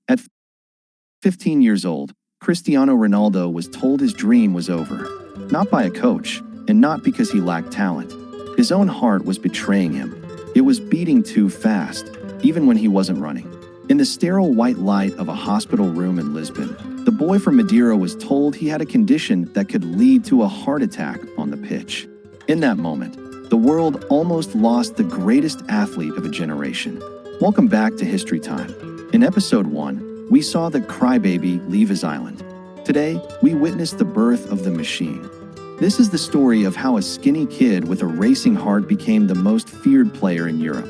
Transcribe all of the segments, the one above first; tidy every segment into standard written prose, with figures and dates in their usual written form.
At 15 years old, Cristiano Ronaldo was told his dream was over. Not by a coach, and not because he lacked talent. His own heart was betraying him. It was beating too fast, even when he wasn't running. In the sterile white light of a hospital room in Lisbon, the boy from Madeira was told he had a condition that could lead to a heart attack on the pitch. In that moment, the world almost lost the greatest athlete of a generation. Welcome back to History Time. In episode 1, we saw the crybaby leave his island. Today, we witnessed the birth of the machine. This is the story of how a skinny kid with a racing heart became the most feared player in Europe.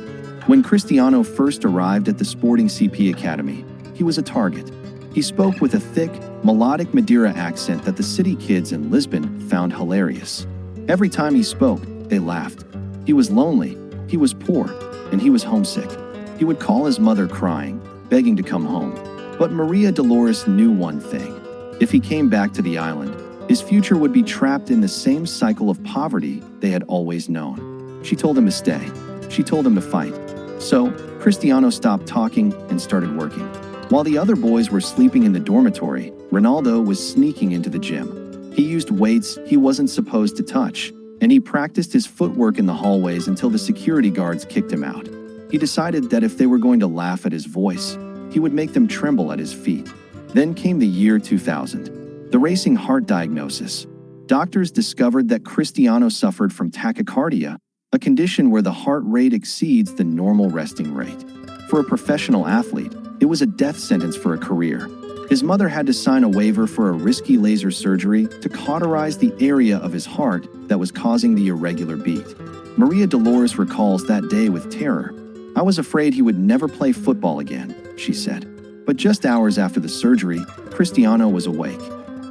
When Cristiano first arrived at the Sporting CP Academy, he was a target. He spoke with a thick, melodic Madeira accent that the city kids in Lisbon found hilarious. Every time he spoke, they laughed. He was lonely, he was poor, and he was homesick. He would call his mother crying, begging to come home. But Maria Dolores knew one thing. If he came back to the island, his future would be trapped in the same cycle of poverty they had always known. She told him to stay. She told him to fight. So, Cristiano stopped talking and started working. While the other boys were sleeping in the dormitory, Ronaldo was sneaking into the gym. He used weights he wasn't supposed to touch, and he practiced his footwork in the hallways until the security guards kicked him out. He decided that if they were going to laugh at his voice, he would make them tremble at his feet. Then came the year 2000. The racing heart diagnosis. Doctors discovered that Cristiano suffered from tachycardia, a condition where the heart rate exceeds the normal resting rate. For a professional athlete, it was a death sentence for a career. His mother had to sign a waiver for a risky laser surgery to cauterize the area of his heart that was causing the irregular beat. Maria Dolores recalls that day with terror. "I was afraid he would never play football again," she said. But just hours after the surgery, Cristiano was awake.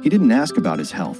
He didn't ask about his health.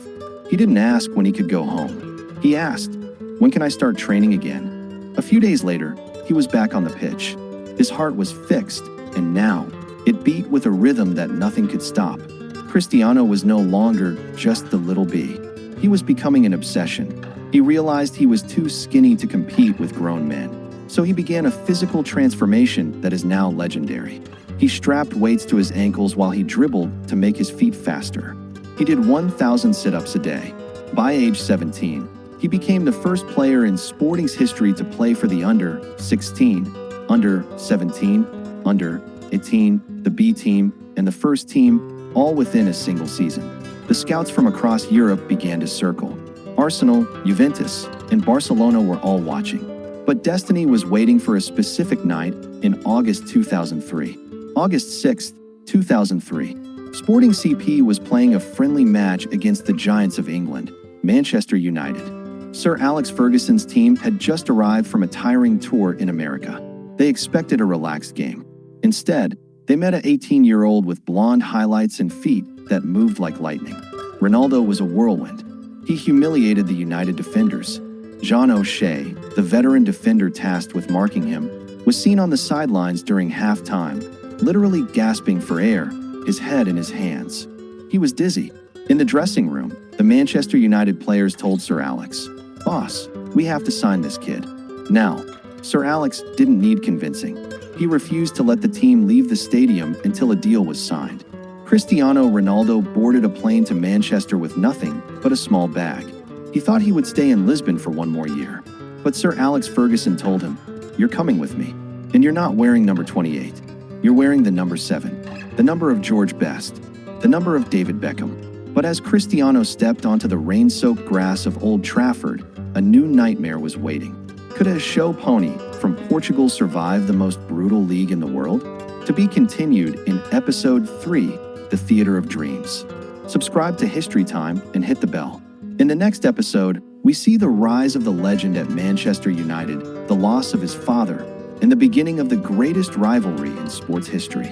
He didn't ask when he could go home. He asked, "When can I start training again?" A few days later, he was back on the pitch. His heart was fixed, and now, it beat with a rhythm that nothing could stop. Cristiano was no longer just the little B. He was becoming an obsession. He realized he was too skinny to compete with grown men. So he began a physical transformation that is now legendary. He strapped weights to his ankles while he dribbled to make his feet faster. He did 1,000 sit-ups a day. By age 17, he became the first player in Sporting's history to play for the under-16, under-17, under-18, the B team, and the first team, all within a single season. The scouts from across Europe began to circle. Arsenal, Juventus, and Barcelona were all watching. But destiny was waiting for a specific night in August 2003. August 6, 2003. Sporting CP was playing a friendly match against the Giants of England, Manchester United. Sir Alex Ferguson's team had just arrived from a tiring tour in America. They expected a relaxed game. Instead, they met an 18-year-old with blonde highlights and feet that moved like lightning. Ronaldo was a whirlwind. He humiliated the United defenders. Jean O'Shea, the veteran defender tasked with marking him, was seen on the sidelines during halftime, literally gasping for air, his head in his hands. He was dizzy. In the dressing room, the Manchester United players told Sir Alex, "Boss, we have to sign this kid." Now, Sir Alex didn't need convincing. He refused to let the team leave the stadium until a deal was signed. Cristiano Ronaldo boarded a plane to Manchester with nothing but a small bag. He thought he would stay in Lisbon for one more year. But Sir Alex Ferguson told him, "You're coming with me. And you're not wearing number 28. You're wearing the number 7. The number of George Best. The number of David Beckham." But as Cristiano stepped onto the rain-soaked grass of Old Trafford, a new nightmare was waiting. Could a show pony from Portugal survive the most brutal league in the world? To be continued in episode 3, The Theater of Dreams. Subscribe to History Time and hit the bell. In the next episode, we see the rise of the legend at Manchester United, the loss of his father, and the beginning of the greatest rivalry in sports history.